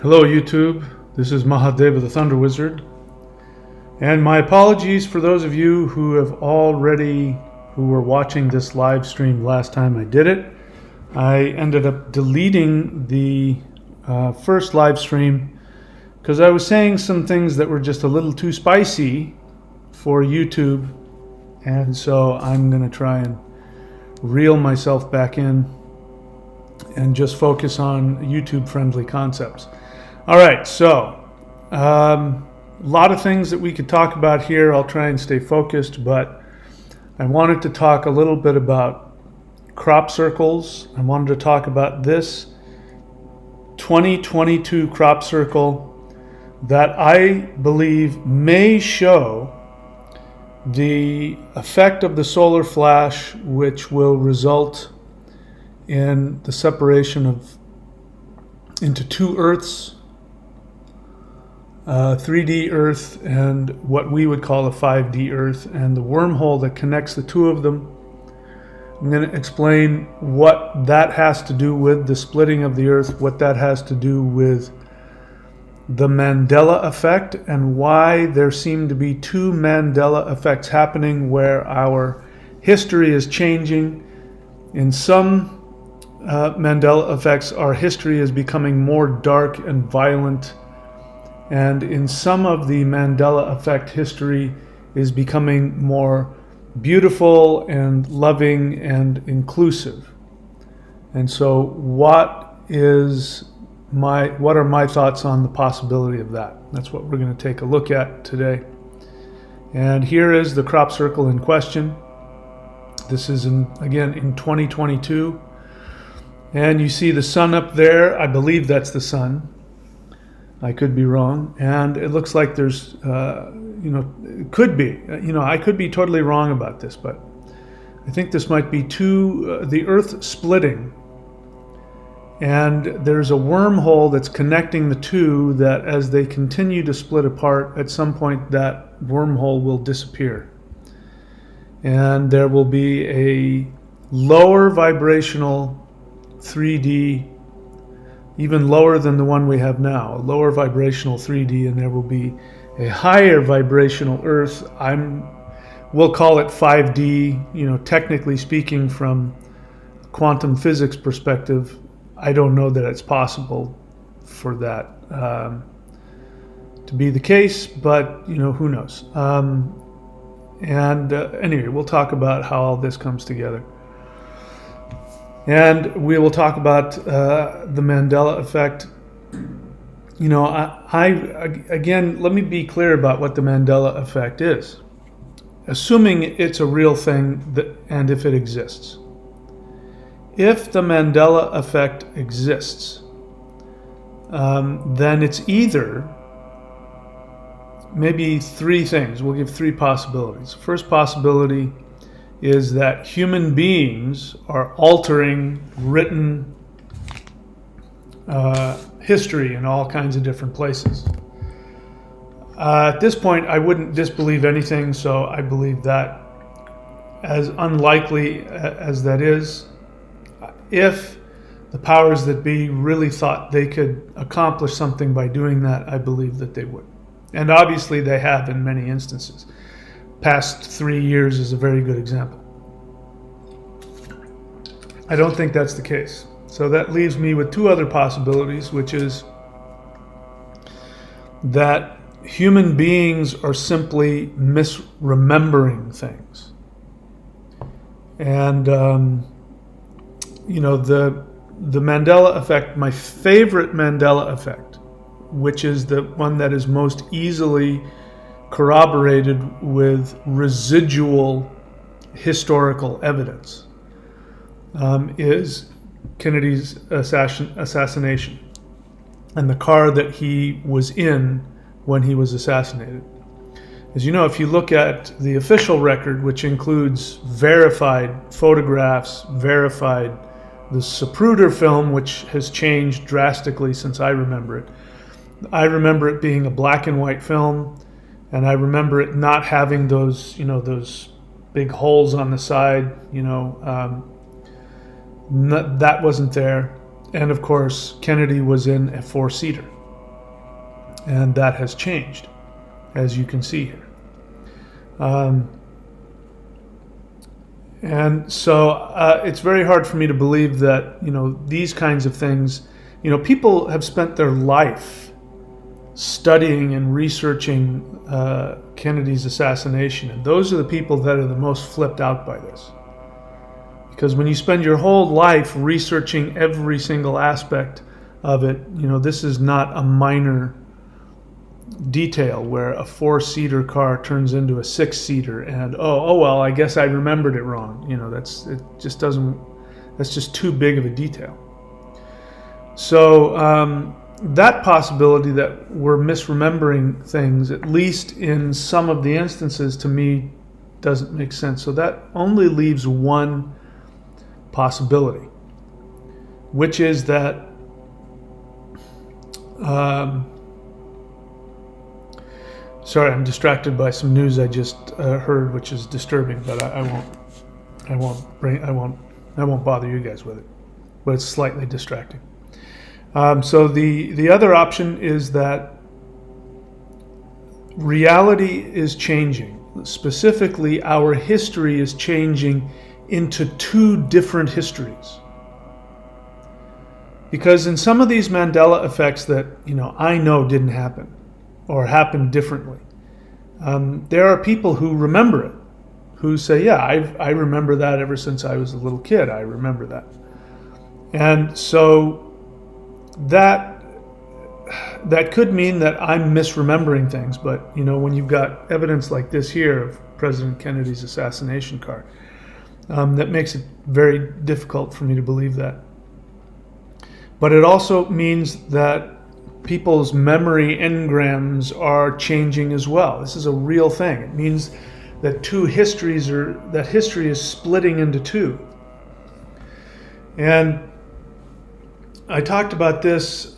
Hello YouTube, this is Mahadeva the Thunder Wizard, and my apologies for those of you who were watching this live stream last time I did it. I ended up deleting the first live stream because I was saying some things that were just a little too spicy for YouTube, and so I'm going to try and reel myself back in and just focus on YouTube friendly concepts. All right, so a lot of things that we could talk about here. I'll try and stay focused, but I wanted to talk a little bit about crop circles. I wanted to talk about this 2022 crop circle that I believe may show the effect of the solar flash, which will result in the separation into two Earths, 3D Earth and what we would call a 5D Earth, and the wormhole that connects the two of them. I'm going to explain what that has to do with the splitting of the Earth, what that has to do with the Mandela effect, and why there seem to be two Mandela effects happening where our history is changing. In some Mandela effects, our history is becoming more dark and violent, and in some of the Mandela effect, history is becoming more beautiful and loving and inclusive. And so what are my thoughts on the possibility of that? That's what we're going to take a look at today. And here is the crop circle in question. This is again in 2022. And you see the sun up there. I believe that's the sun. I could be wrong. And it looks like there's, it could be. I could be totally wrong about this, but I think this might be the Earth splitting. And there's a wormhole that's connecting the two that as they continue to split apart, at some point that wormhole will disappear. And there will be a lower vibrational 3D, even lower than the one we have now, a lower vibrational 3D, and there will be a higher vibrational Earth. We'll call it 5D, technically speaking from quantum physics perspective. I don't know that it's possible for that to be the case, but who knows. Anyway, we'll talk about how all this comes together. And we will talk about the Mandela effect. Again, let me be clear about what the Mandela effect is. Assuming it's a real thing and if it exists. If the Mandela effect exists, then it's either maybe three things. We'll give three possibilities. First possibility is that human beings are altering written history in all kinds of different places. At this point, I wouldn't disbelieve anything, so I believe that as unlikely as that is, if the powers that be really thought they could accomplish something by doing that, I believe that they would. And obviously they have in many instances. Past 3 years is a very good example. I don't think that's the case. So that leaves me with two other possibilities, which is that human beings are simply misremembering things. And, the Mandela effect, my favorite Mandela effect, which is the one that is most easily corroborated with residual historical evidence, is Kennedy's assassination and the car that he was in when he was assassinated. As you know, if you look at the official record, which includes verified photographs, verified the Zapruder film, which has changed drastically since I remember it. I remember it being a black and white film, and I remember it not having those big holes on the side, that wasn't there. And of course, Kennedy was in a four-seater. And that has changed, as you can see here. And so it's very hard for me to believe that, these kinds of things, people have spent their life studying and researching Kennedy's assassination. And those are the people that are the most flipped out by this. Because when you spend your whole life researching every single aspect of it, this is not a minor detail where a 4-seater car turns into a 6-seater and well, I guess I remembered it wrong. That's just too big of a detail. So that possibility that we're misremembering things, at least in some of the instances, to me doesn't make sense. So that only leaves one possibility, which is that sorry, I'm distracted by some news I just heard, which is disturbing, but I won't bother you guys with it. But it's slightly distracting. So the other option is that reality is changing. Specifically, our history is changing into two different histories. Because in some of these Mandela effects that I know didn't happen, or happened differently, there are people who remember it, who say, yeah, I remember that ever since I was a little kid. I remember that. And so that could mean that I'm misremembering things. But when you've got evidence like this here of President Kennedy's assassination car, that makes it very difficult for me to believe that. But it also means that people's memory engrams are changing as well. This is a real thing. It means that history is splitting into two. And I talked about this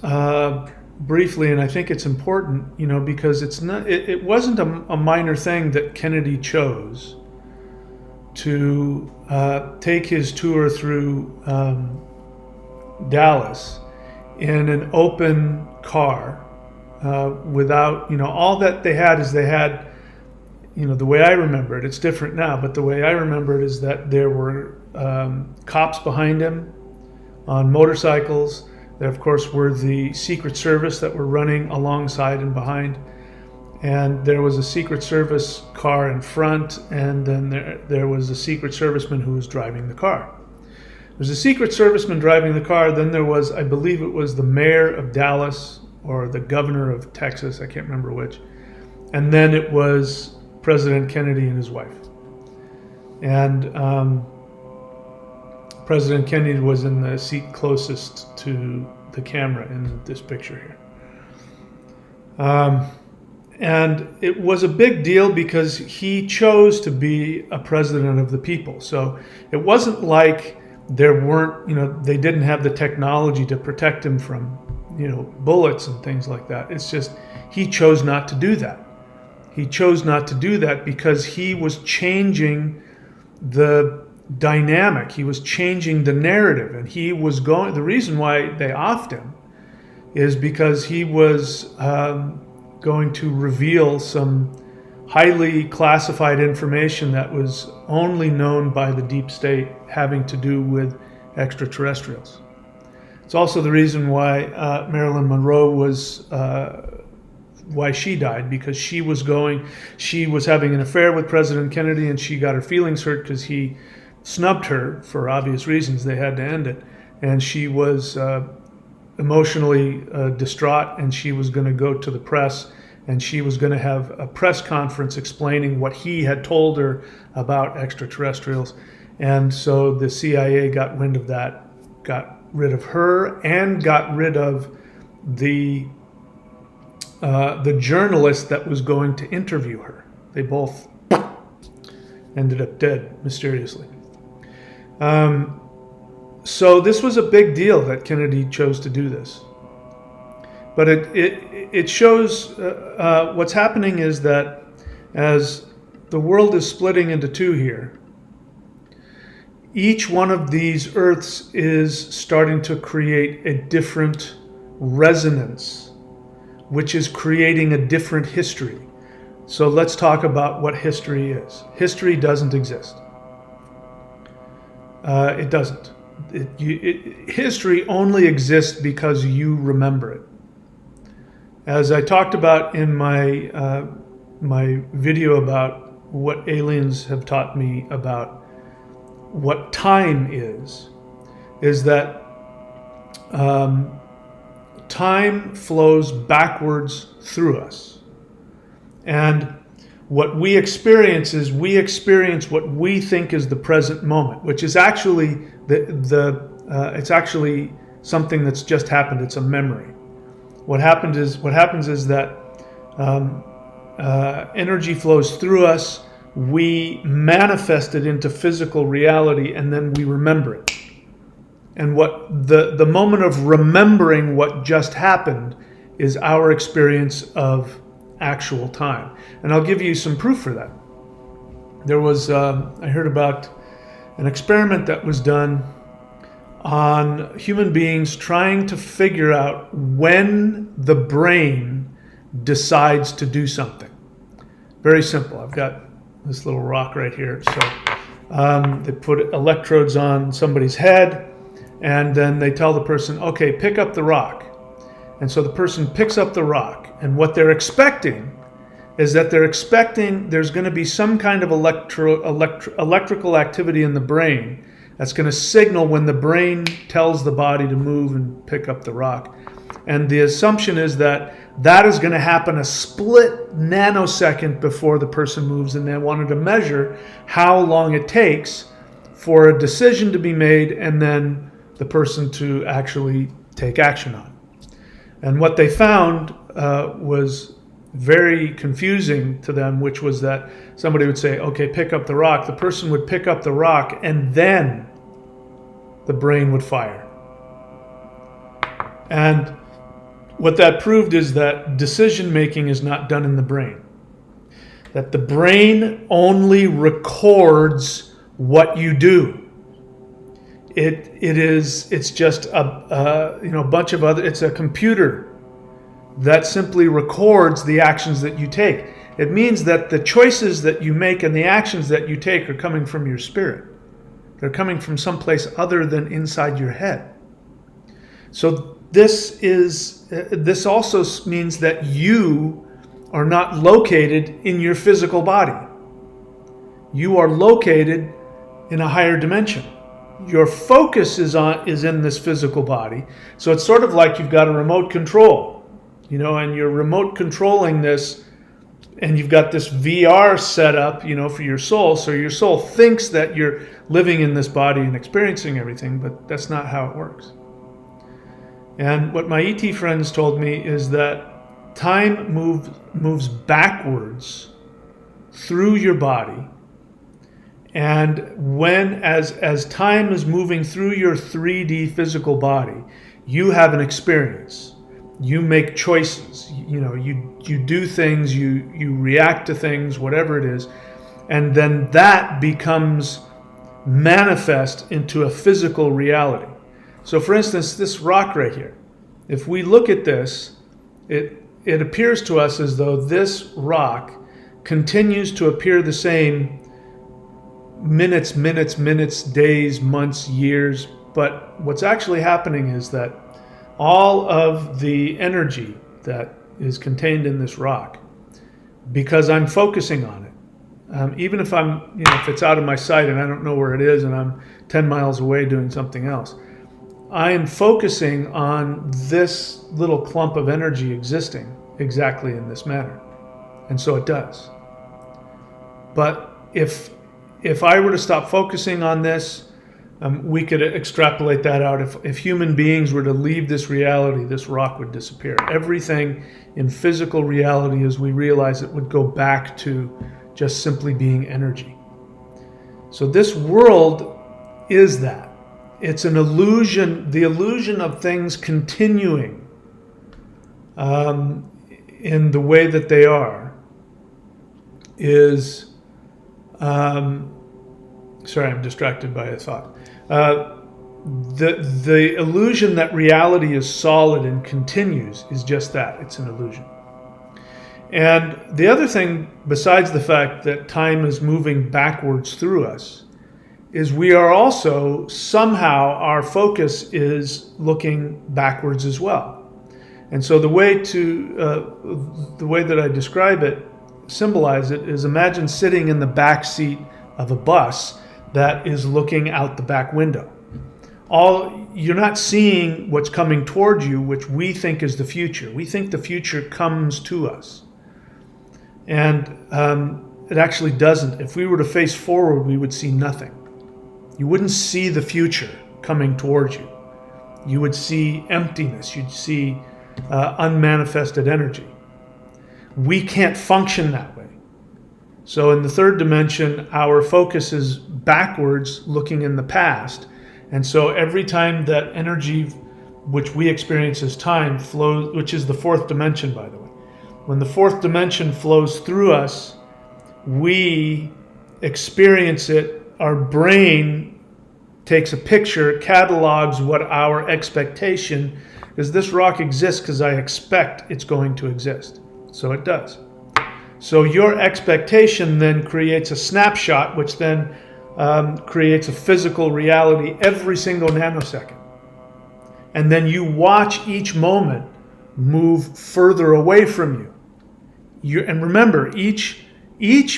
briefly, and I think it's important, because it wasn't a minor thing that Kennedy chose to take his tour through Dallas in an open car without, all that they had is the way I remember it, it's different now, but the way I remember it is that there were cops behind him on motorcycles. There, of course, were the Secret Service that were running alongside and behind. And there was a Secret Service car in front, and then there was a Secret Serviceman who was driving the car. There's a Secret Serviceman driving the car, then there was, I believe it was the mayor of Dallas, or the governor of Texas, I can't remember which. And then it was President Kennedy and his wife. And President Kennedy was in the seat closest to the camera in this picture here. And it was a big deal because he chose to be a president of the people. So it wasn't like there weren't, they didn't have the technology to protect him from, bullets and things like that. It's just, he chose not to do that. He chose not to do that because he was changing the dynamic. He was changing the narrative, and the reason why they offed him is because he was going to reveal some highly classified information that was only known by the deep state, having to do with extraterrestrials. It's also the reason why Marilyn Monroe was why she died, because she was having an affair with President Kennedy, and she got her feelings hurt because he snubbed her for obvious reasons. They had to end it, and she was emotionally distraught, and she was going to go to the press, and she was going to have a press conference explaining what he had told her about extraterrestrials. And so the CIA got wind of that, got rid of her, and got rid of the journalist that was going to interview her. They both ended up dead mysteriously. So this was a big deal that Kennedy chose to do this. But it shows what's happening is that as the world is splitting into two here, each one of these Earths is starting to create a different resonance which is creating a different history. So let's talk about what history is. History doesn't exist. It doesn't. History only exists because you remember it. As I talked about in my my video about what aliens have taught me about what time is that time flows backwards through us. And what we experience is we experience what we think is the present moment, which is actually it's actually something that's just happened. It's a memory. What happens is that energy flows through us. We manifest it into physical reality, and then we remember it. And what the moment of remembering what just happened is our experience of actual time. And I'll give you some proof for that. There was, I heard about an experiment that was done on human beings trying to figure out when the brain decides to do something. Very simple. I've got this little rock right here. So they put electrodes on somebody's head, and then they tell the person, okay, pick up the rock. And so the person picks up the rock, and what they're expecting is that there's going to be some kind of electrical activity in the brain that's going to signal when the brain tells the body to move and pick up the rock. And the assumption is that that is going to happen a split nanosecond before the person moves, and they wanted to measure how long it takes for a decision to be made and then the person to actually take action on it. And what they found was very confusing to them, which was that somebody would say, okay, pick up the rock. The person would pick up the rock, and then the brain would fire. And what that proved is that decision making is not done in the brain. That the brain only records what you do. It's just a bunch of other, it's a computer that simply records the actions that you take. It means that the choices that you make and the actions that you take are coming from your spirit. They're coming from someplace other than inside your head. So this also means that you are not located in your physical body. You are located in a higher dimension. Your focus is in this physical body. So it's sort of like you've got a remote control, and you're remote controlling this, and you've got this VR set up, for your soul. So your soul thinks that you're living in this body and experiencing everything, but that's not how it works. And what my ET friends told me is that time moves backwards through your body. And as time is moving through your 3D physical body, you have an experience. You make choices. You do things. You react to things, whatever it is, and then that becomes manifest into a physical reality. So, for instance, this rock right here. If we look at this, it appears to us as though this rock continues to appear the same. Minutes, days, months, years. But what's actually happening is that all of the energy that is contained in this rock, because I'm focusing on it, even if if it's out of my sight and I don't know where it is and I'm 10 miles away doing something else, I am focusing on this little clump of energy existing exactly in this manner. And so it does. But if I were to stop focusing on this, we could extrapolate that out. If human beings were to leave this reality, this rock would disappear. Everything in physical reality, as we realize it, would go back to just simply being energy. So this world is that. It's an illusion, the illusion of things continuing in the way that they are is... sorry, I'm distracted by a thought. the illusion that reality is solid and continues is just that. It's an illusion. And the other thing, besides the fact that time is moving backwards through us, is we are also, somehow, our focus is looking backwards as well. And so the way that I describe it, symbolize it, is imagine sitting in the back seat of a bus that is looking out the back window. You're not seeing what's coming towards you, which we think is the future. We think the future comes to us. And it actually doesn't. If we were to face forward, we would see nothing. You wouldn't see the future coming towards you. You would see emptiness. You'd see unmanifested energy. We can't function that way. So in the third dimension, our focus is backwards, looking in the past. And so every time that energy, which we experience as time, flows, which is the fourth dimension, by the way, when the fourth dimension flows through us, we experience it. Our brain takes a picture, catalogs what our expectation is. This rock exists because I expect it's going to exist. So it does. So your expectation then creates a snapshot, which then creates a physical reality every single nanosecond. And then you watch each moment move further away from you. And remember, each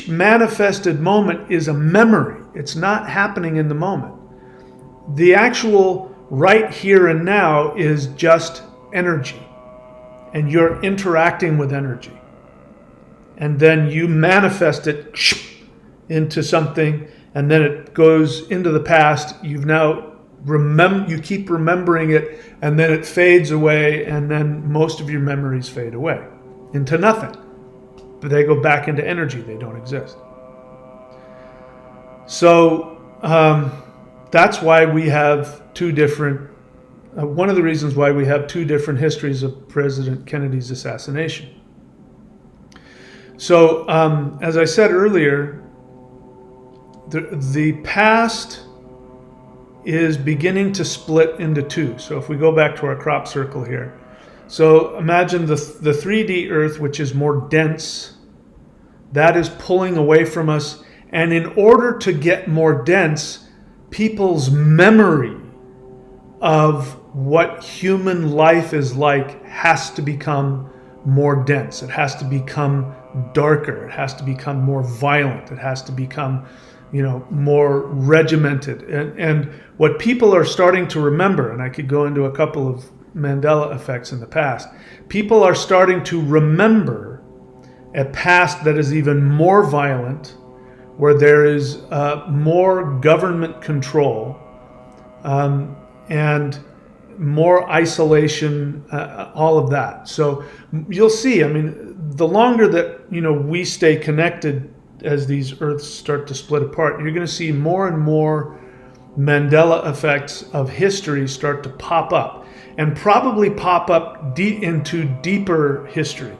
manifested moment is a memory. It's not happening in the moment. The actual right here and now is just energy. And you're interacting with energy. And then you manifest it into something, and then it goes into the past. You've now you keep remembering it, and then it fades away, and then most of your memories fade away into nothing. But they go back into energy. They don't exist. So that's why we have two different, one of the reasons why we have two different histories of President Kennedy's assassination. So as I said earlier, the past is beginning to split into two. So if we go back to our crop circle here, so imagine the 3D Earth, which is more dense, that is pulling away from us. And in order to get more dense, people's memory of what human life is like has to become more dense. It has to become darker. It has to become more violent. It has to become, more regimented. And what people are starting to remember, and I could go into a couple of Mandela effects in the past, people are starting to remember a past that is even more violent, where there is more government control and more isolation, all of that. So you'll see, the longer that we stay connected as these Earths start to split apart, you're going to see more and more Mandela effects of history start to pop up, and probably pop up into deeper history.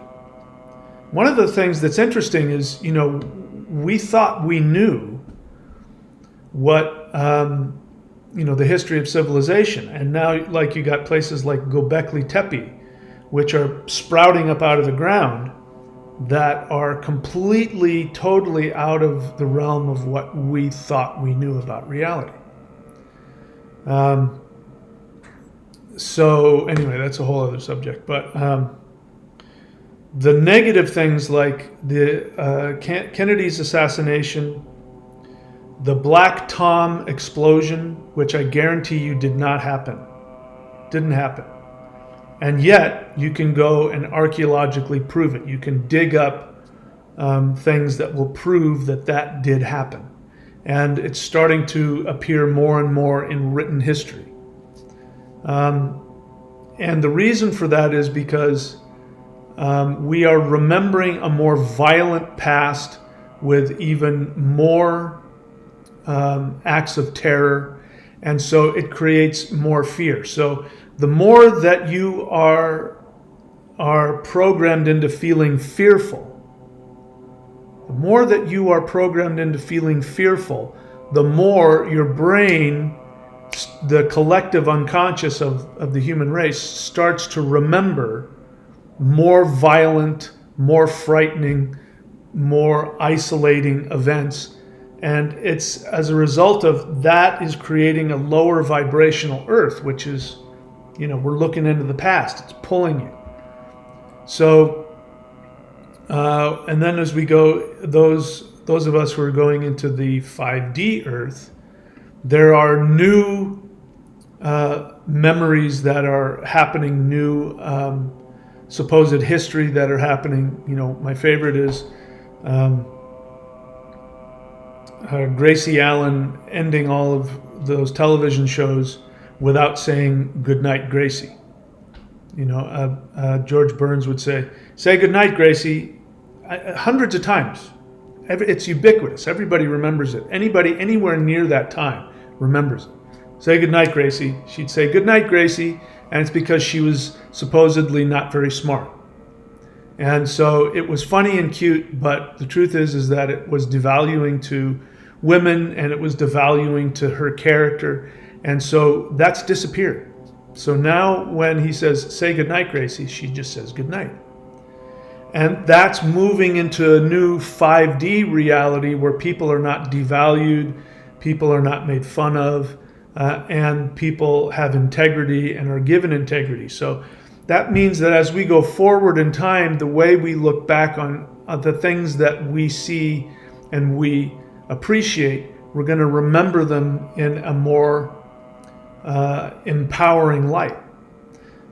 One of the things that's interesting is, we thought we knew what, the history of civilization. And now, you got places like Göbekli Tepe, which are sprouting up out of the ground, that are completely, totally out of the realm of what we thought we knew about reality. So anyway, that's a whole other subject. But the negative things like the Kennedy's assassination, the Black Tom explosion, which I guarantee you didn't happen. And yet you can go and archaeologically prove it. You can dig up things that will prove that did happen. And it's starting to appear more and more in written history. And the reason for that is because we are remembering a more violent past with even more acts of terror, and so it creates more fear. So the more that you are programmed into feeling fearful, the more that you are programmed into feeling fearful, the more your brain the collective unconscious of the human race starts to remember more violent, more frightening, more isolating events. And it's as a result of that is creating a lower vibrational earth, which is, we're looking into the past. It's pulling you. So, and then as we go, those of us who are going into the 5D earth, there are new memories that are happening, new supposed history that are happening. My favorite is Gracie Allen ending all of those television shows without saying "Good night, Gracie." George Burns would say "Good night, Gracie," hundreds of times. It's ubiquitous. Everybody remembers it. Anybody anywhere near that time remembers it. "Say good night, Gracie." She'd say "Good night, Gracie," and it's because she was supposedly not very smart. And so it was funny and cute, but the truth is that it was devaluing to women, and it was devaluing to her character, and so that's disappeared. So now when he says "Say good night, Gracie," she just says "Good night." And that's moving into a new 5D reality where people are not devalued, people are not made fun of, and people have integrity and are given integrity. So that means that as we go forward in time, the way we look back on the things that we see and we appreciate, we're going to remember them in a more empowering light.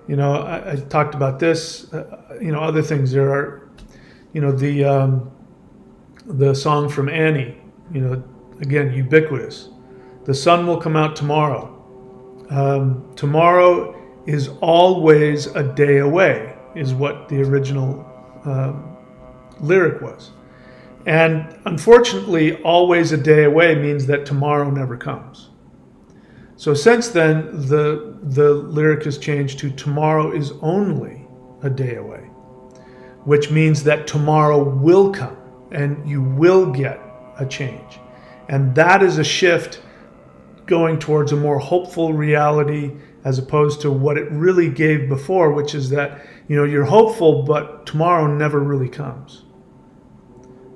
I talked about this, other things. There are, the song from Annie, again, ubiquitous. The sun will come out tomorrow. Tomorrow is always a day away, is what the original lyric was. And unfortunately, always a day away means that tomorrow never comes. So since then, the lyric has changed to "Tomorrow is only a day away," which means that tomorrow will come and you will get a change. And that is a shift going towards a more hopeful reality as opposed to what it really gave before, which is that, you're hopeful, but tomorrow never really comes.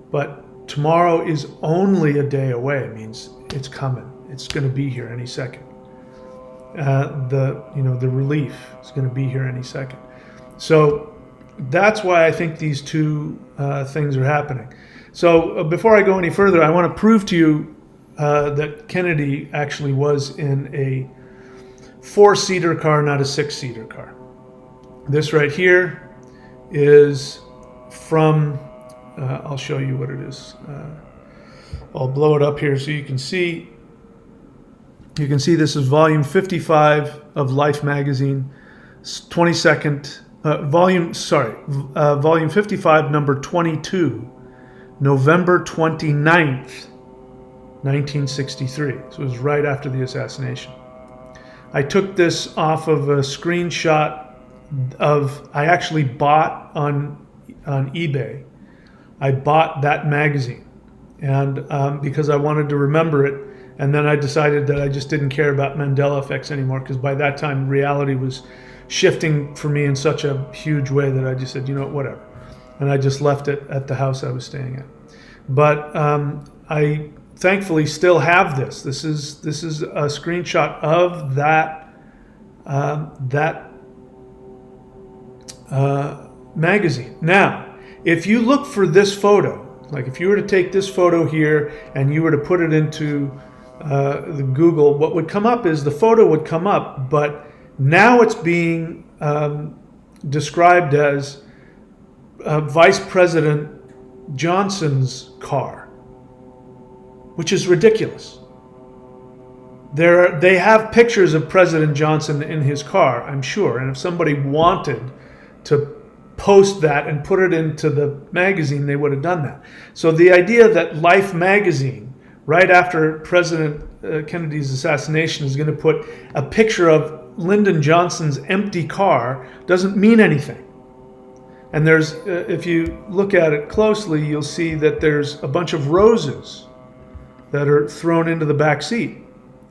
But tomorrow is only a day away. It means it's coming. It's going to be here any second. The relief is going to be here any second. So that's why I think these two things are happening. So before I go any further, I want to prove to you that Kennedy actually was in a 4-seater car, not a 6-seater car. This right here is from, I'll show you what it is. I'll blow it up here so you can see. You can see this is volume 55 of Life magazine, 22nd, volume 55, number 22, November 29th, 1963. So it was right after the assassination. I took this off of a screenshot I actually bought on eBay. I bought that magazine, and because I wanted to remember it. And then I decided that I just didn't care about Mandela effects anymore, because by that time reality was shifting for me in such a huge way that I just said, whatever. And I just left it at the house I was staying at. But I thankfully still have this. This is a screenshot of that magazine. Now, if you look for this photo, like if you were to take this photo here and you were to put it into the Google, what would come up is the photo would come up, but now it's being described as Vice President Johnson's car, which is ridiculous. They have pictures of President Johnson in his car, I'm sure, and if somebody wanted to post that and put it into the magazine, they would have done that. So the idea that Life magazine, right after President Kennedy's assassination, is going to put a picture of Lyndon Johnson's empty car doesn't mean anything. And there's, if you look at it closely, you'll see that there's a bunch of roses that are thrown into the back seat.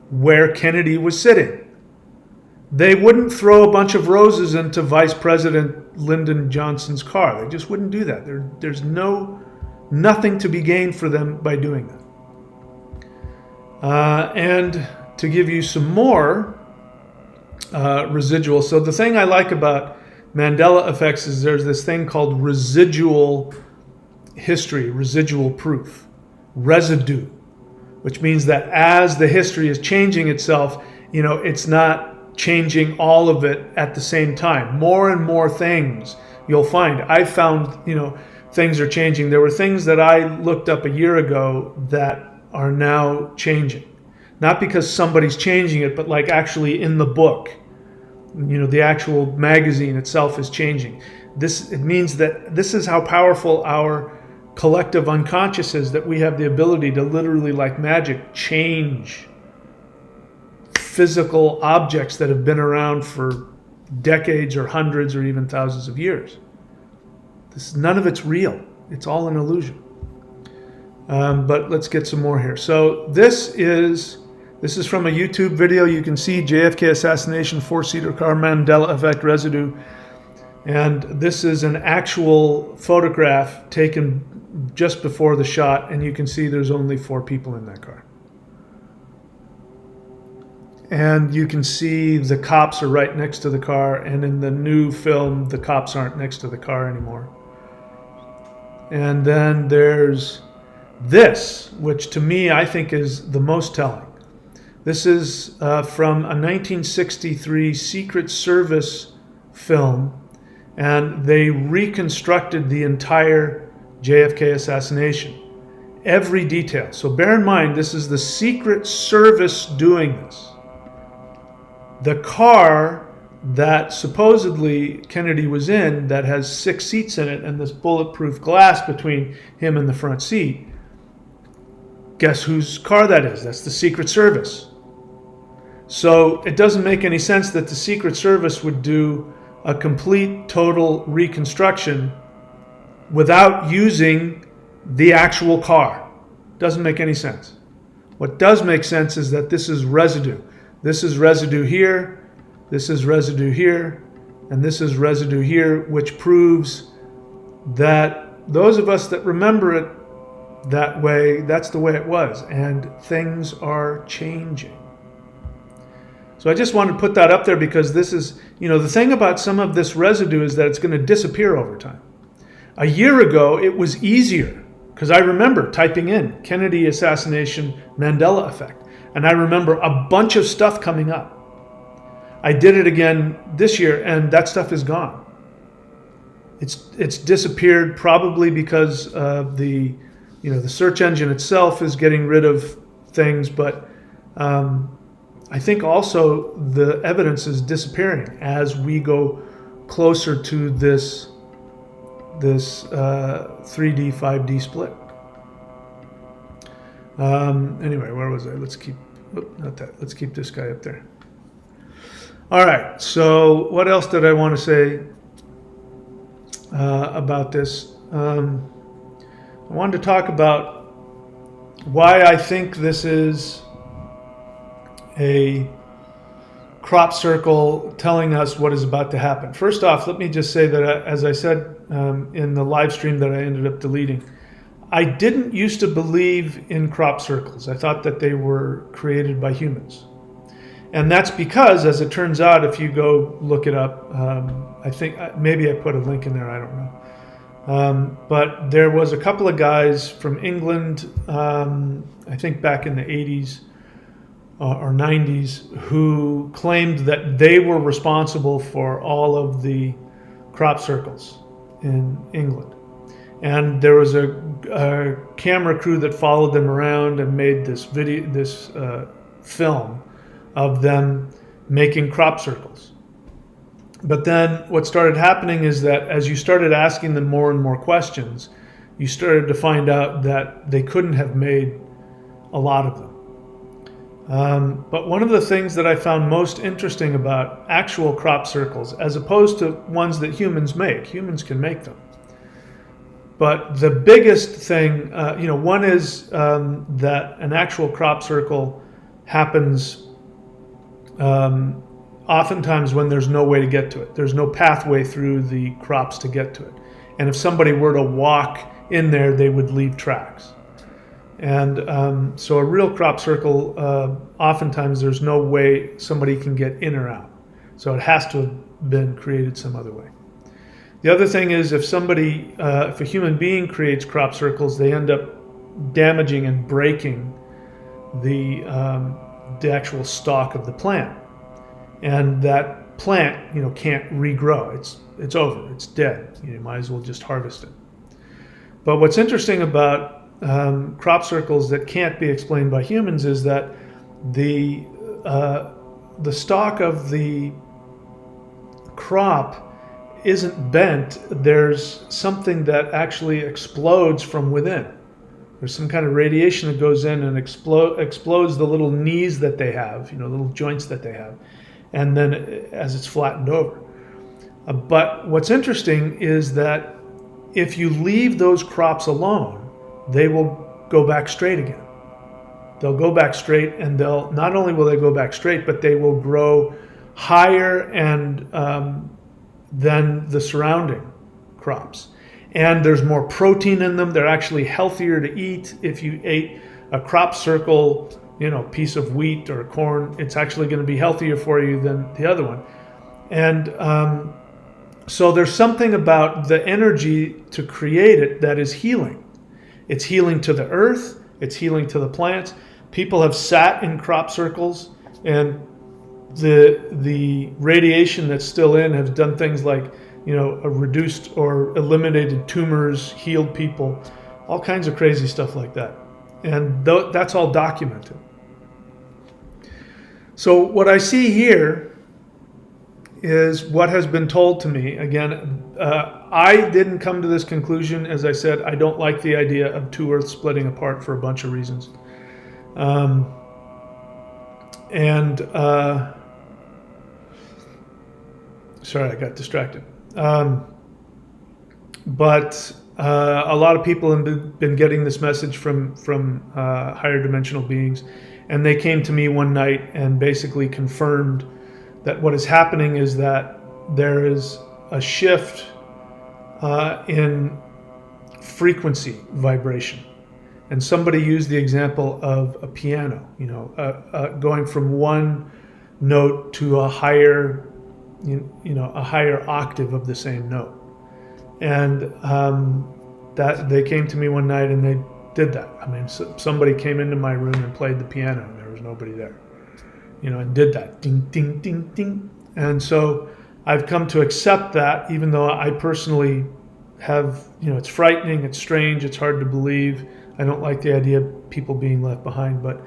where Kennedy was sitting. They wouldn't throw a bunch of roses into Vice President Lyndon Johnson's car. They just wouldn't do that. There's nothing to be gained for them by doing that. And to give you some more residual. So the thing I like about Mandela effects is there's this thing called residual history, residual proof, residue, which means that as the history is changing itself, it's not changing all of it at the same time. More and more things you'll find. I found, things are changing. There were things that I looked up a year ago that are now changing. Not because somebody's changing it, but like actually in the book, the actual magazine itself is changing. It means that this is how powerful our collective unconscious is, that we have the ability to literally, like magic, change physical objects that have been around for decades or hundreds or even thousands of years. None of it's real. It's all an illusion. But let's get some more here. So this is from a YouTube video. You can see JFK assassination, 4-seater car, Mandela effect residue. And this is an actual photograph taken just before the shot, and you can see there's only 4 people in that car. And you can see the cops are right next to the car, and in the new film, the cops aren't next to the car anymore. And then there's this, which to me I think is the most telling. This is from a 1963 Secret Service film, and they reconstructed the entire JFK assassination. Every detail. So bear in mind, this is the Secret Service doing this. The car that supposedly Kennedy was in, that has 6 seats in it and this bulletproof glass between him and the front seat, guess whose car that is? That's the Secret Service. So it doesn't make any sense that the Secret Service would do a complete, total reconstruction without using the actual car. Doesn't make any sense. What does make sense is that this is residue. This is residue here, this is residue here, and this is residue here, which proves that those of us that remember it that way, that's the way it was, and things are changing. So I just wanted to put that up there because this is, the thing about some of this residue is that it's going to disappear over time. A year ago, it was easier because I remember typing in Kennedy assassination, Mandela effect. And I remember a bunch of stuff coming up. I did it again this year, and that stuff is gone. It's disappeared probably because of the search engine itself is getting rid of things, but I think also the evidence is disappearing as we go closer to this 3D, 5D split. Anyway, where was I? Let's keep this guy up there. All right, so what else did I want to say about this? I wanted to talk about why I think this is a crop circle telling us what is about to happen. First off, let me just say that, as I said in the live stream that I ended up deleting, I didn't used to believe in crop circles. I thought that they were created by humans. And that's because, as it turns out, if you go look it up, I think maybe I put a link in there, I don't know. But there was a couple of guys from England, I think back in the 80s or 90s, who claimed that they were responsible for all of the crop circles in England. And there was a camera crew that followed them around and made this film of them making crop circles. But then what started happening is that as you started asking them more and more questions, you started to find out that they couldn't have made a lot of them. But one of the things that I found most interesting about actual crop circles, as opposed to ones that humans can make them. But the biggest thing, one is that an actual crop circle happens oftentimes when there's no way to get to it. There's no pathway through the crops to get to it. And if somebody were to walk in there, they would leave tracks. And so a real crop circle, oftentimes there's no way somebody can get in or out. So it has to have been created some other way. The other thing is if a human being creates crop circles, they end up damaging and breaking the actual stalk of the plant. And that plant, can't regrow. It's over. It's dead. You might as well just harvest it. But what's interesting about crop circles that can't be explained by humans is that the stalk of the crop isn't bent. There's something that actually explodes from within. There's some kind of radiation that goes in and explodes the little knees that they have, little joints that they have, and then as it's flattened over. But what's interesting is that if you leave those crops alone, they will go back straight again. They'll go back straight, and not only will they go back straight, but they will grow higher and than the surrounding crops. And there's more protein in them. They're actually healthier to eat. If you ate a crop circle, piece of wheat or corn, it's actually going to be healthier for you than the other one. And so there's something about the energy to create it that is healing. It's healing to the earth. It's healing to the plants. People have sat in crop circles, and the radiation that's still in has done things like, a reduced or eliminated tumors, healed people, all kinds of crazy stuff like that. And that's all documented. So what I see here is what has been told to me. Again, I didn't come to this conclusion. As I said, I don't like the idea of two Earths splitting apart for a bunch of reasons. Sorry, I got distracted. But a lot of people have been getting this message from higher dimensional beings, and they came to me one night and basically confirmed that what is happening is that there is a shift in frequency vibration. And somebody used the example of a piano, going from one note to a higher octave of the same note. And that they came to me one night and they did that. I mean, somebody came into my room and played the piano, and there was nobody there, and did that ding, ding, ding, ding. And so I've come to accept that, even though I personally have, it's frightening, it's strange, it's hard to believe. I don't like the idea of people being left behind, but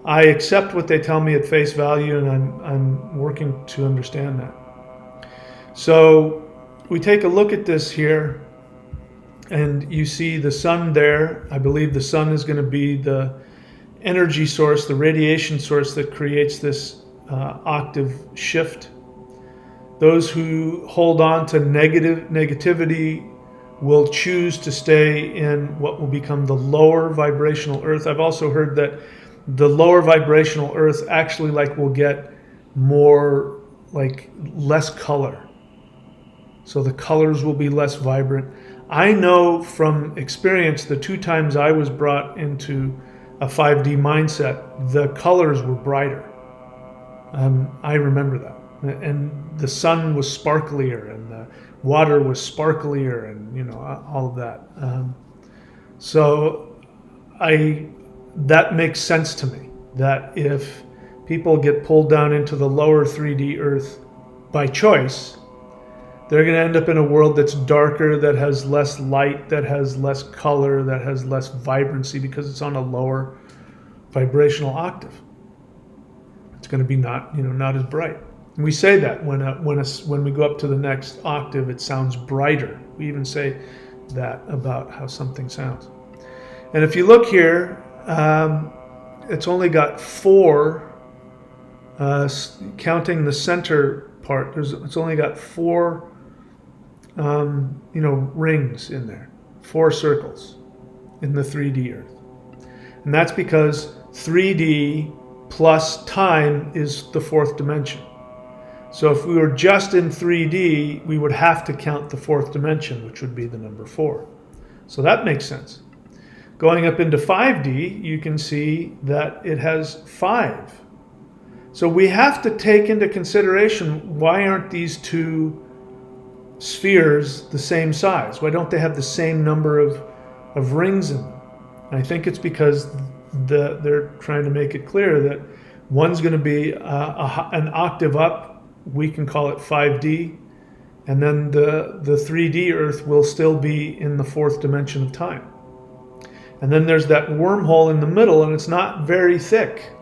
I accept what they tell me at face value, and I'm working to understand that. So we take a look at this here, and you see the sun there. I believe the sun is going to be the energy source, the radiation source that creates this octave shift. Those who hold on to negativity will choose to stay in what will become the lower vibrational earth. I've also heard that the lower vibrational earth actually will get more, less color. So the colors will be less vibrant. I know from experience, the 2 times I was brought into a 5D mindset, the colors were brighter. I remember that. And the sun was sparklier, and the water was sparklier, and all of that. So that makes sense to me, that if people get pulled down into the lower 3D earth by choice, they're going to end up in a world that's darker, that has less light, that has less color, that has less vibrancy, because it's on a lower vibrational octave. It's going to be not as bright. And we say that when we go up to the next octave, it sounds brighter. We even say that about how something sounds. And if you look here, it's only got 4, counting the center part. It's only got 4 rings in there, 4 circles in the 3D earth. And that's because 3D plus time is the fourth dimension. So if we were just in 3D, we would have to count the fourth dimension, which would be the number 4. So that makes sense. Going up into 5D, you can see that it has 5. So we have to take into consideration, why aren't these two spheres the same size? Why don't they have the same number of rings in them? And I think it's because they're trying to make it clear that one's going to be an octave up. We can call it 5D. And then the 3D Earth will still be in the fourth dimension of time. And then there's that wormhole in the middle, and it's not very thick,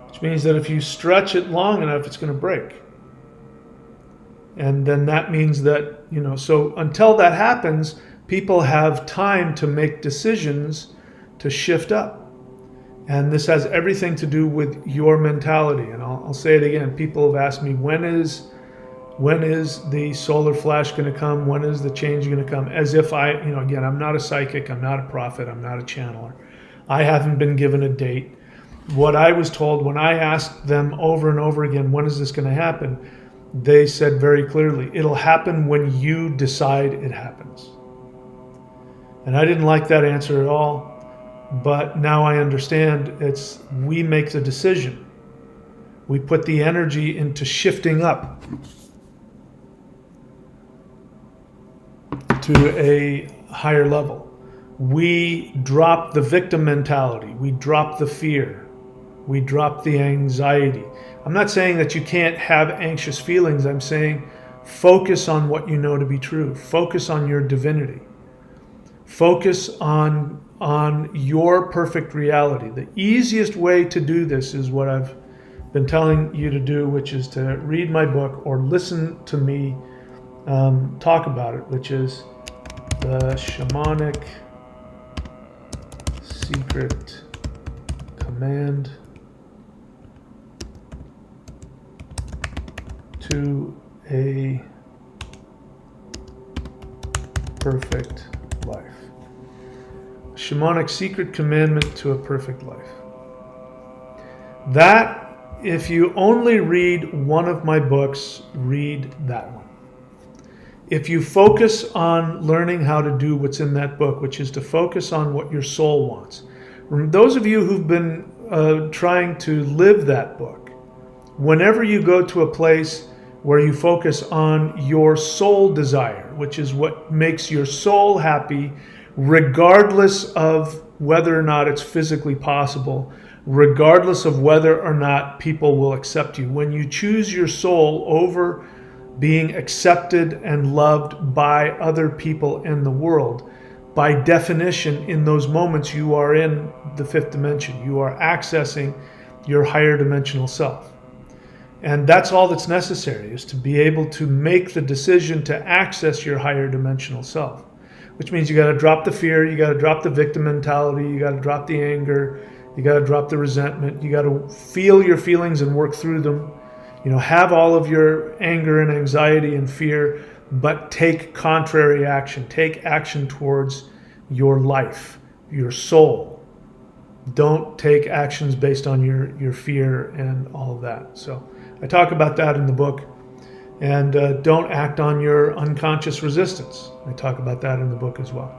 which means that if you stretch it long enough, it's going to break. And then that means that, so until that happens, people have time to make decisions to shift up. And this has everything to do with your mentality. And I'll say it again. People have asked me, when is the solar flash going to come? When is the change going to come? As if again, I'm not a psychic, I'm not a prophet, I'm not a channeler. I haven't been given a date. What I was told when I asked them over and over again, when is this going to happen? They said very clearly, it'll happen when you decide it happens. And I didn't like that answer at all, but now I understand we make the decision. We put the energy into shifting up to a higher level. We drop the victim mentality. We drop the fear. We drop the anxiety. I'm not saying that you can't have anxious feelings. I'm saying focus on what you know to be true. Focus on your divinity. Focus on your perfect reality. The easiest way to do this is what I've been telling you to do, which is to read my book or listen to me talk about it, which is the Shamanic Secret Command to a Perfect Life. Shamanic Secret Commandment to a Perfect Life. That, if you only read one of my books, read that one. If you focus on learning how to do what's in that book, which is to focus on what your soul wants. Those of you who've been trying to live that book, whenever you go to a place where you focus on your soul desire, which is what makes your soul happy, regardless of whether or not it's physically possible, regardless of whether or not people will accept you. When you choose your soul over being accepted and loved by other people in the world, by definition, in those moments you are in the fifth dimension. You are accessing your higher dimensional self. And that's all that's necessary, is to be able to make the decision to access your higher dimensional self, which means you got to drop the fear, you got to drop the victim mentality, you got to drop the anger, you got to drop the resentment, you got to feel your feelings and work through them. Have all of your anger and anxiety and fear, but take contrary action. Take action towards your life, your soul. Don't take actions based on your fear and all of that. So I talk about that in the book. And don't act on your unconscious resistance. I talk about that in the book as well.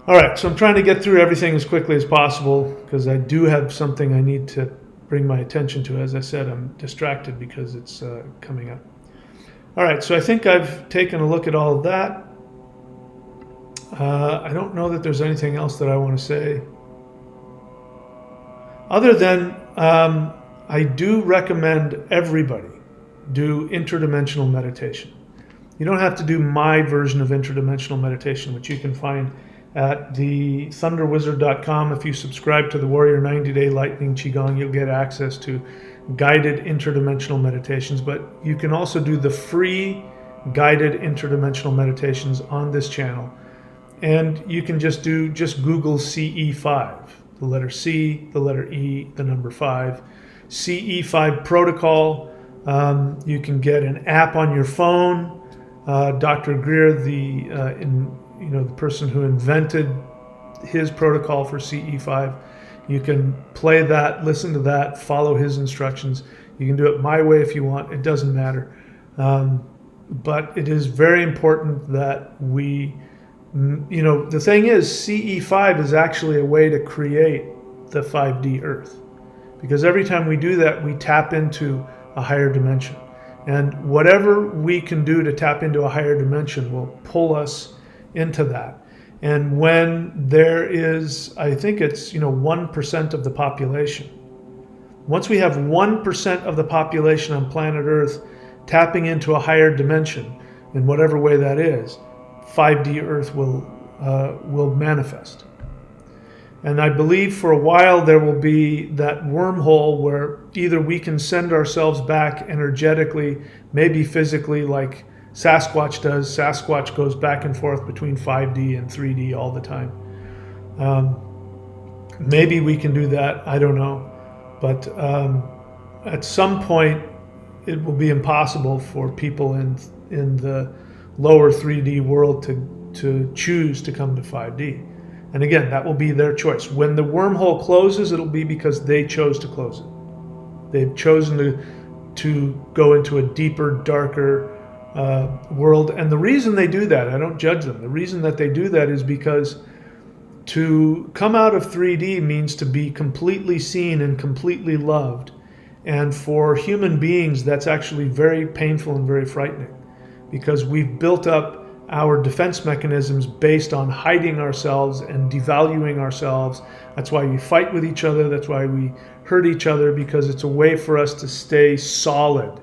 All right, so I'm trying to get through everything as quickly as possible because I do have something I need to bring my attention to. As I said, I'm distracted because it's coming up. All right, so I think I've taken a look at all of that. I don't know that there's anything else that I want to say. Other than I do recommend everybody do interdimensional meditation. You don't have to do my version of interdimensional meditation, which you can find at the thunderwizard.com. If you subscribe to the Warrior 90-Day Lightning Qigong, you'll get access to guided interdimensional meditations. But you can also do the free guided interdimensional meditations on this channel. And you can just Google CE5, the letter C, the letter E, the number 5, CE5 protocol. You can get an app on your phone. Dr. Greer, the person who invented his protocol for CE5, You can play that, listen to that, follow his instructions. You can do it my way if you want. It doesn't matter. But it is very important that we, the thing is, CE5 is actually a way to create the 5D Earth. Because every time we do that, we tap into a higher dimension. And whatever we can do to tap into a higher dimension will pull us into that. And when there is, I think it's 1% of the population. Once we have 1% of the population on planet Earth tapping into a higher dimension, in whatever way that is, 5D Earth will manifest. And I believe for a while there will be that wormhole where either we can send ourselves back energetically, maybe physically, like Sasquatch does. Sasquatch goes back and forth between 5D and 3D all the time. Maybe we can do that. I don't know. But at some point, it will be impossible for people in the lower 3D world to choose to come to 5D. And again, that will be their choice. When the wormhole closes, it'll be because they chose to close it. They've chosen to go into a deeper, darker world. And the reason they do that, I don't judge them. The reason that they do that is because to come out of 3D means to be completely seen and completely loved. And for human beings, that's actually very painful and very frightening, because we've built up our defense mechanisms based on hiding ourselves and devaluing ourselves. That's why we fight with each other. That's why we hurt each other, because it's a way for us to stay solid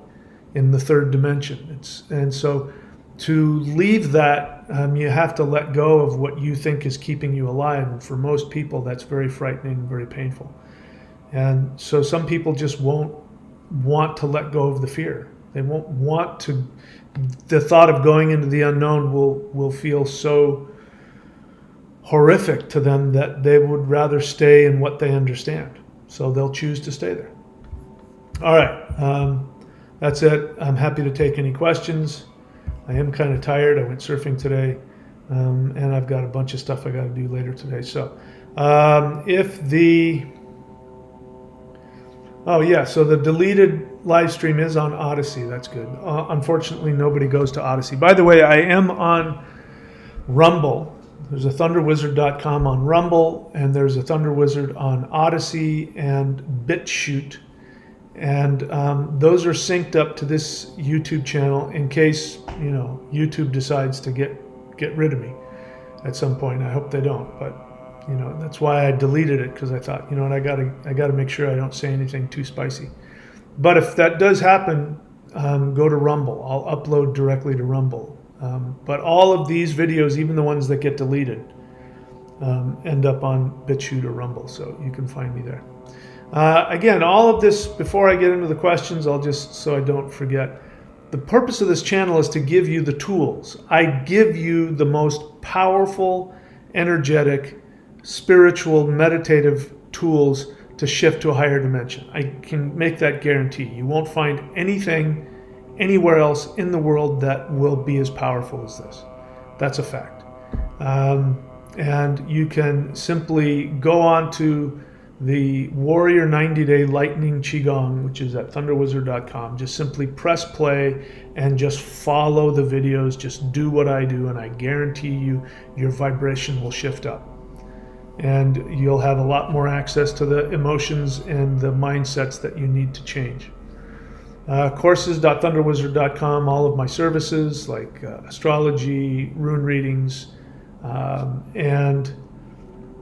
in the third dimension. And so to leave that, you have to let go of what you think is keeping you alive. And for most people, that's very frightening and very painful. And so some people just won't want to let go of the fear. They won't want to. The thought of going into the unknown will feel so horrific to them that they would rather stay in what they understand. So they'll choose to stay there. All right, that's it. I'm happy to take any questions. I am kind of tired. I went surfing today, and I've got a bunch of stuff I got to do later today. So so the deleted live stream is on Odyssey. That's good. Unfortunately, nobody goes to Odyssey. By the way, I am on Rumble. There's a thunderwizard.com on Rumble, and there's a Thunderwizard on Odyssey and BitChute. And those are synced up to this YouTube channel in case, YouTube decides to get rid of me at some point. I hope they don't, but that's why I deleted it, because I thought, I gotta make sure I don't say anything too spicy. But if that does happen, go to Rumble. I'll upload directly to Rumble. But all of these videos, even the ones that get deleted, end up on BitChute or Rumble, so you can find me there. Again, all of this, before I get into the questions, I'll just, so I don't forget, the purpose of this channel is to give you the tools. I give you the most powerful, energetic, spiritual, meditative tools to shift to a higher dimension. I can make that guarantee. You won't find anything anywhere else in the world that will be as powerful as this. That's a fact. And you can simply go on to the Warrior 90-Day Lightning Qigong, which is at thunderwizard.com. Just simply press play and just follow the videos. Just do what I do, and I guarantee you your vibration will shift up. And you'll have a lot more access to the emotions and the mindsets that you need to change. Courses.thunderwizard.com, all of my services like astrology, rune readings, and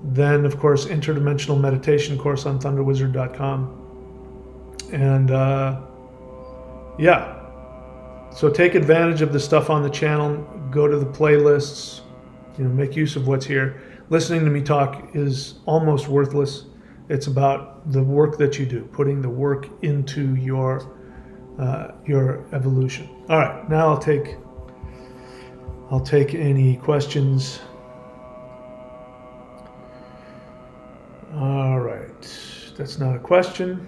then, of course, interdimensional meditation course on thunderwizard.com. And so take advantage of the stuff on the channel. Go to the playlists, make use of what's here. Listening to me talk is almost worthless. It's about the work that you do, putting the work into your evolution. All right, now I'll take any questions. All right, that's not a question.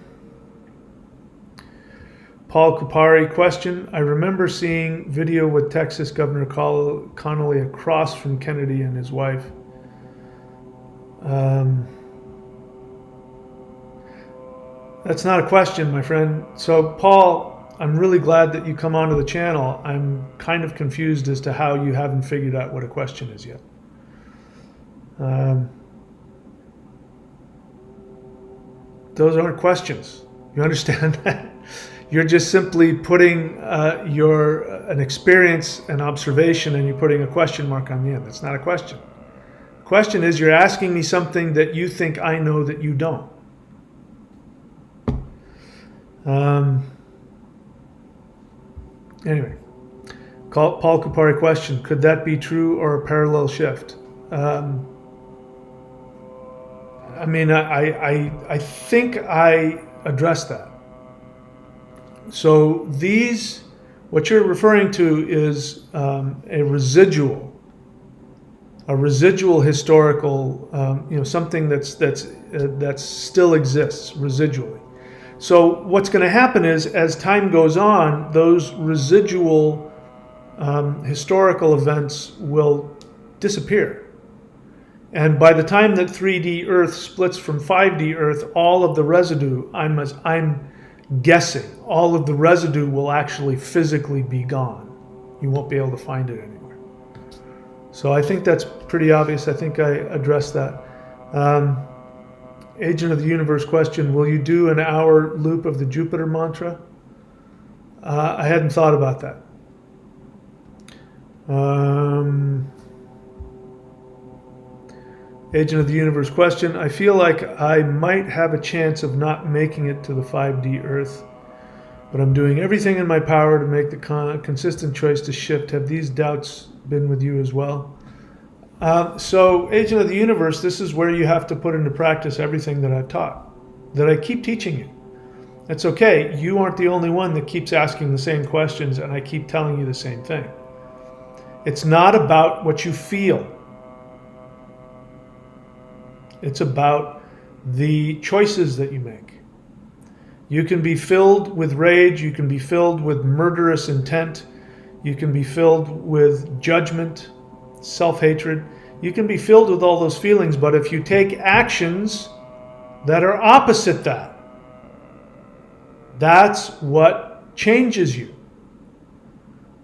Paul Kupari, question. I remember seeing video with Texas Governor Connolly across from Kennedy and his wife. That's not a question, my friend. So, Paul, I'm really glad that you come onto the channel. I'm kind of confused as to how you haven't figured out what a question is yet. Those aren't questions. You understand that? You're just simply putting an experience, an observation, and you're putting a question mark on the end. That's not a question. The question is, you're asking me something that you think I know that you don't. Anyway, Paul Kupari question, could that be true or a parallel shift? I mean, I think I addressed that. So what you're referring to is a residual historical, something that still exists residually. So what's going to happen is, as time goes on, those residual historical events will disappear. And by the time that 3D Earth splits from 5D Earth, all of the residue, I'm guessing, all of the residue will actually physically be gone. You won't be able to find it anywhere. So I think that's pretty obvious. I think I addressed that. Agent of the Universe question, will you do an hour loop of the Jupiter mantra? I hadn't thought about that. Agent of the Universe question, I feel like I might have a chance of not making it to the 5D Earth, but I'm doing everything in my power to make the consistent choice to shift. Have these doubts been with you as well? So, Agent of the Universe, this is where you have to put into practice everything that I've taught, that I keep teaching you. That's okay. You aren't the only one that keeps asking the same questions, and I keep telling you the same thing. It's not about what you feel. It's about the choices that you make. You can be filled with rage. You can be filled with murderous intent. You can be filled with judgment, self-hatred. You can be filled with all those feelings, but if you take actions that are opposite that, that's what changes you.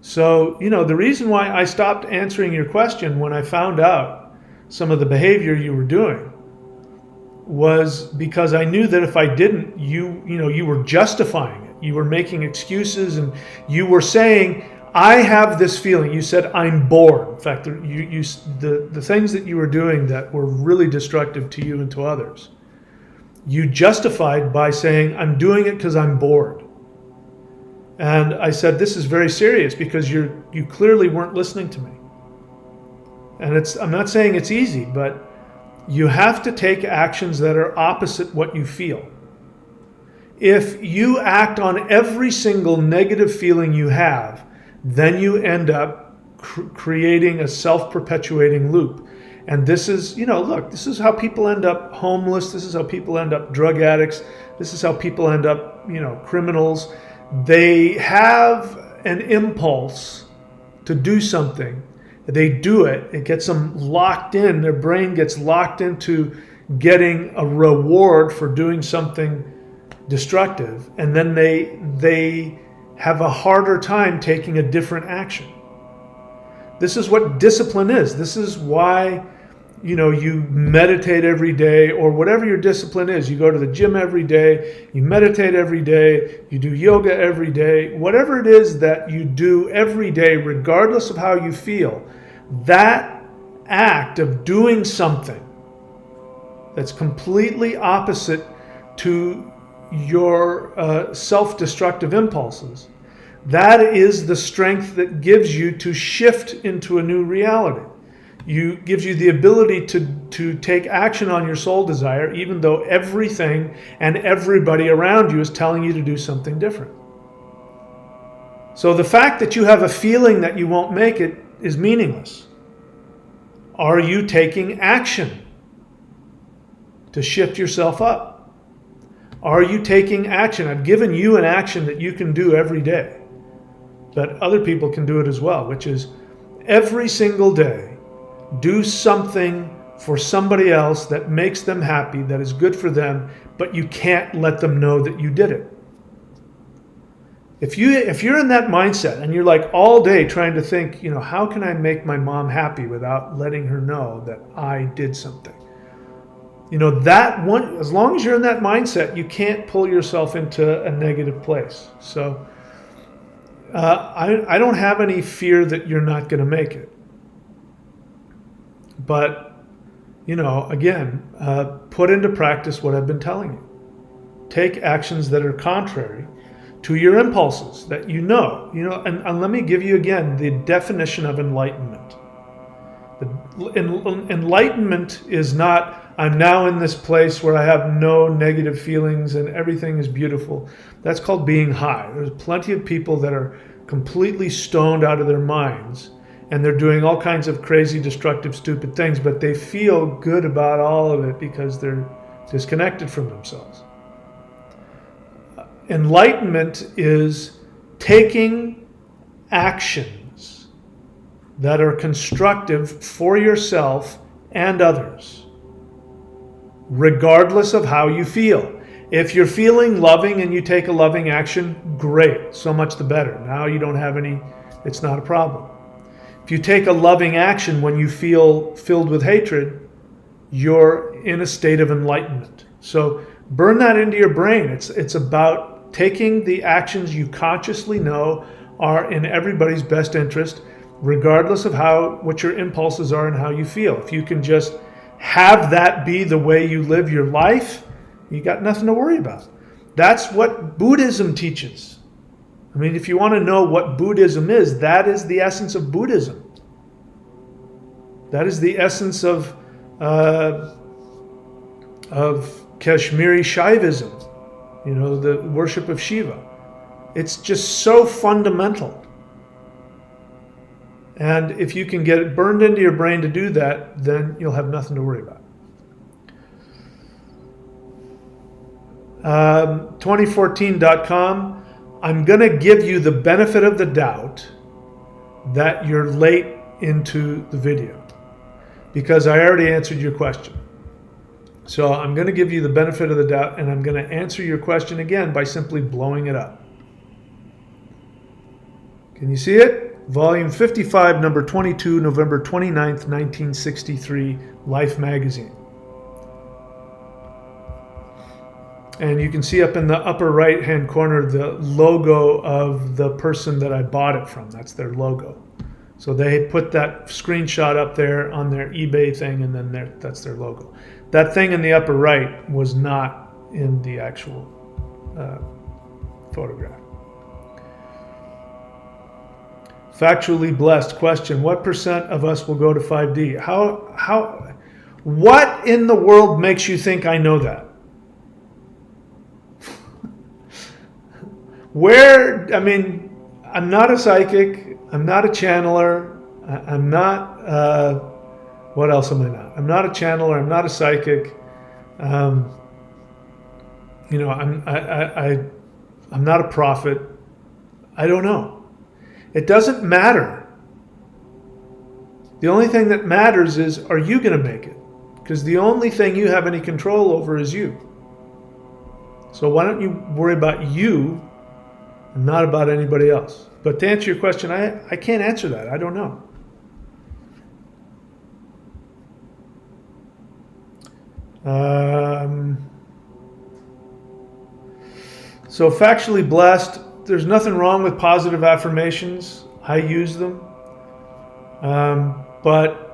So, the reason why I stopped answering your question when I found out some of the behavior you were doing was because I knew that if I didn't, you were justifying it. You were making excuses, and you were saying, I have this feeling. You said, I'm bored. In fact, the things that you were doing that were really destructive to you and to others, you justified by saying, I'm doing it because I'm bored. And I said, this is very serious because you clearly weren't listening to me. And I'm not saying it's easy, but you have to take actions that are opposite what you feel. If you act on every single negative feeling you have, then you end up creating a self-perpetuating loop. And this is, this is how people end up homeless. This is how people end up drug addicts. This is how people end up, criminals. They have an impulse to do something. They do it. It gets them locked in. Their brain gets locked into getting a reward for doing something destructive. And then they have a harder time taking a different action. This is what discipline is. This is why, you meditate every day, or whatever your discipline is. You go to the gym every day, you meditate every day, you do yoga every day. Whatever it is that you do every day, regardless of how you feel, that act of doing something that's completely opposite to your self-destructive impulses, that is the strength that gives you to shift into a new reality. Gives you the ability to take action on your soul desire, even though everything and everybody around you is telling you to do something different. So the fact that you have a feeling that you won't make it is meaningless. Are you taking action to shift yourself up? Are you taking action? I've given you an action that you can do every day, but other people can do it as well, which is every single day, do something for somebody else that makes them happy, that is good for them, but you can't let them know that you did it. If you're in that mindset and you're like all day trying to think, how can I make my mom happy without letting her know that I did something? That one, as long as you're in that mindset, you can't pull yourself into a negative place. So I don't have any fear that you're not going to make it. But, again, put into practice what I've been telling you. Take actions that are contrary to your impulses that and let me give you again the definition of enlightenment. Enlightenment is not, I'm now in this place where I have no negative feelings and everything is beautiful. That's called being high. There's plenty of people that are completely stoned out of their minds and they're doing all kinds of crazy, destructive, stupid things, but they feel good about all of it because they're disconnected from themselves. Enlightenment is taking actions that are constructive for yourself and others, regardless of how you feel. If you're feeling loving and you take a loving action, great, so much the better. Now you don't have it's not a problem. If you take a loving action when you feel filled with hatred, you're in a state of enlightenment. So burn that into your brain. It's about taking the actions you consciously know are in everybody's best interest, regardless of what your impulses are and how you feel. If you can just have that be the way you live your life, you got nothing to worry about. That's what Buddhism teaches. I mean, if you want to know what Buddhism is, that is the essence of Buddhism. That is the essence of Kashmiri Shaivism. The worship of Shiva. It's just so fundamental. And if you can get it burned into your brain to do that, then you'll have nothing to worry about. 2014.com, I'm going to give you the benefit of the doubt that you're late into the video because I already answered your question. So I'm going to give you the benefit of the doubt and I'm going to answer your question again by simply blowing it up. Can you see it? Volume 55, number 22, November 29th, 1963, Life magazine. And you can see up in the upper right-hand corner the logo of the person that I bought it from. That's their logo. So they put that screenshot up there on their eBay thing and then that's their logo. That thing in the upper right was not in the actual photograph. Factually blessed question. What percent of us will go to 5D? What in the world makes you think I know that? I'm not a psychic. I'm not a channeler. I'm not, what else am I not? I'm not a channeler. I'm not a psychic. I'm not a prophet. I don't know. It doesn't matter. The only thing that matters is, are you going to make it? Because the only thing you have any control over is you. So why don't you worry about you and not about anybody else? But to answer your question, I can't answer that. I don't know. So factually blessed, there's nothing wrong with positive affirmations. I use them. But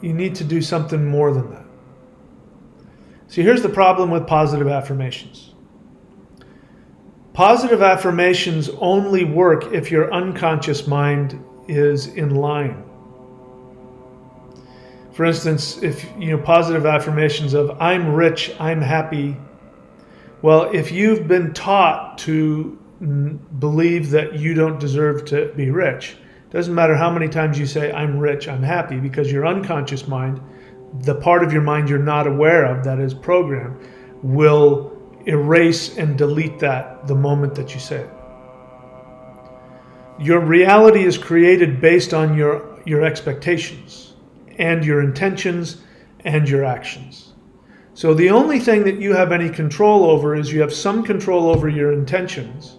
you need to do something more than that. See, here's the problem with positive affirmations. Positive affirmations only work if your unconscious mind is in line. For instance, if positive affirmations of I'm rich, I'm happy. Well, if you've been taught to believe that you don't deserve to be rich, it doesn't matter how many times you say I'm rich, I'm happy, because your unconscious mind, the part of your mind you're not aware of that is programmed, will erase and delete that the moment that you say it. Your reality is created based on your expectations. and your intentions and your actions. So the only thing that you have any control over is you have some control over your intentions.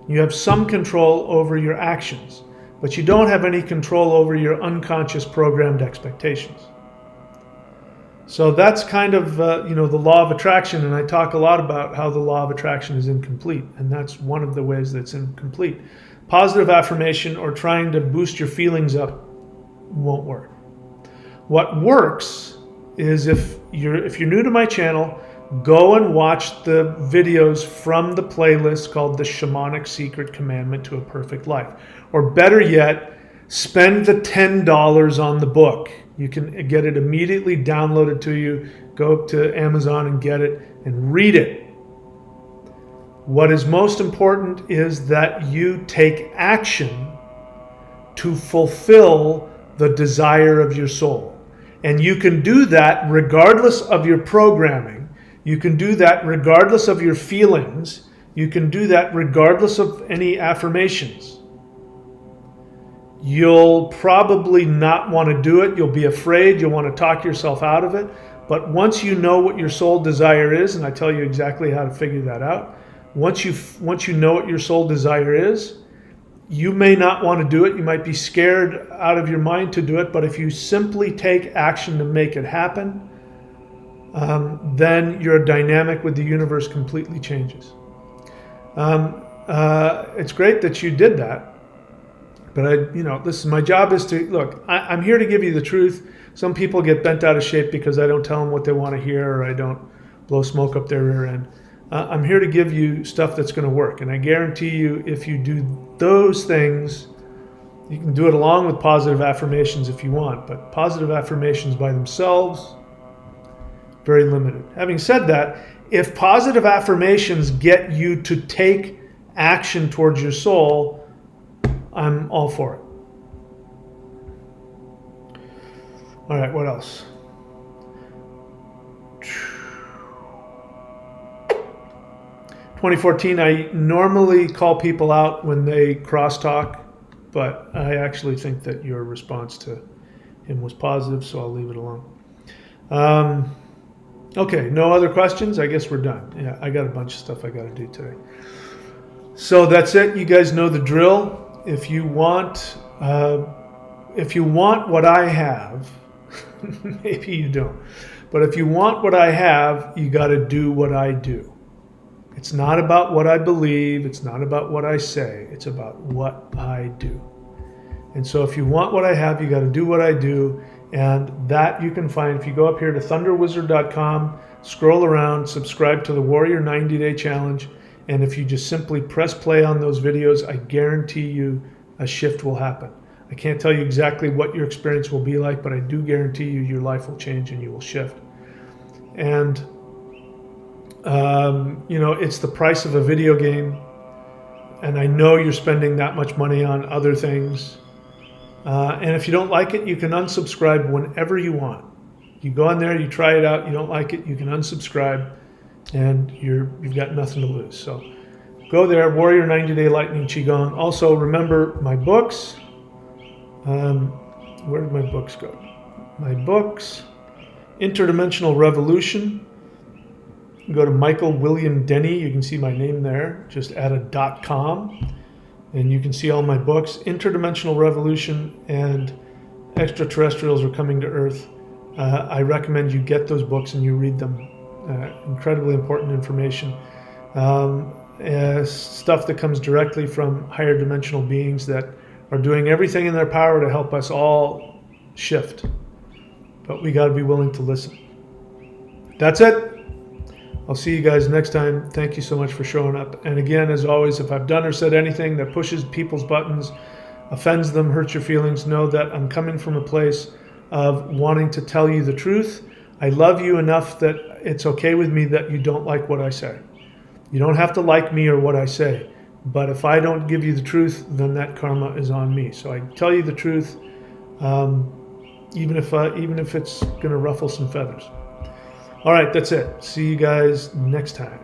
You have some control over your actions, but you don't have any control over your unconscious programmed expectations. So that's kind of, the law of attraction, and I talk a lot about how the law of attraction is incomplete, and that's one of the ways that's incomplete. Positive affirmation or trying to boost your feelings up won't work. What works is if you're new to my channel, go and watch the videos from the playlist called The Shamanic Secret Commandment to a Perfect Life. Or better yet, spend the $10 on the book. You can get it immediately downloaded to you. Go to Amazon and get it and read it. What is most important is that you take action to fulfill the desire of your soul. And you can do that regardless of your programming. You can do that regardless of your feelings. You can do that regardless of any affirmations. You'll probably not want to do it. You'll be afraid. You'll want to talk yourself out of it. But once you know what your soul desire is, and I tell you exactly how to figure that out, once you know what your soul desire is, you may not want to do it. You might be scared out of your mind to do it. But if you simply take action to make it happen, then your dynamic with the universe completely changes. It's great that you did that. But my job is to, look, I'm here to give you the truth. Some people get bent out of shape because I don't tell them what they want to hear, or I don't blow smoke up their rear end. I'm here to give you stuff that's going to work. And I guarantee you, if you do those things, you can do it along with positive affirmations if you want. But positive affirmations by themselves, very limited. Having said that, if positive affirmations get you to take action towards your soul, I'm all for it. All right, what else? 2014, I normally call people out when they crosstalk, but I actually think that your response to him was positive, so I'll leave it alone. Okay, no other questions? I guess we're done. Yeah, I got a bunch of stuff I got to do today. So that's it. You guys know the drill. If you want what I have, maybe you don't, but if you want what I have, you got to do what I do. It's not about what I believe. It's not about what I say. It's about what I do. And so if you want what I have, you got to do what I do. And that you can find if you go up here to thunderwizard.com, scroll around, subscribe to the Warrior 90-Day Challenge. And if you just simply press play on those videos, I guarantee you a shift will happen. I can't tell you exactly what your experience will be like, but I do guarantee you your life will change and you will shift. And it's the price of a video game, and I know you're spending that much money on other things. And if you don't like it, you can unsubscribe whenever you want. You go in there, you try it out, you don't like it, you can unsubscribe, and you've got nothing to lose. So go there, Warrior 90-Day Lightning Qigong. Also, remember my books. Where did my books go? My books, Interdimensional Revolution. Go to Michael William Denny. You can see my name there. Just add a .com, and you can see all my books. Interdimensional Revolution and Extraterrestrials Are Coming to Earth. I recommend you get those books and you read them. Incredibly important information. Stuff that comes directly from higher dimensional beings that are doing everything in their power to help us all shift. But we got to be willing to listen. That's it. I'll see you guys next time. Thank you so much for showing up. And again, as always, if I've done or said anything that pushes people's buttons, offends them, hurts your feelings, know that I'm coming from a place of wanting to tell you the truth. I love you enough that it's okay with me that you don't like what I say. You don't have to like me or what I say. But if I don't give you the truth, then that karma is on me. So I tell you the truth, even if it's going to ruffle some feathers. All right, that's it. See you guys next time.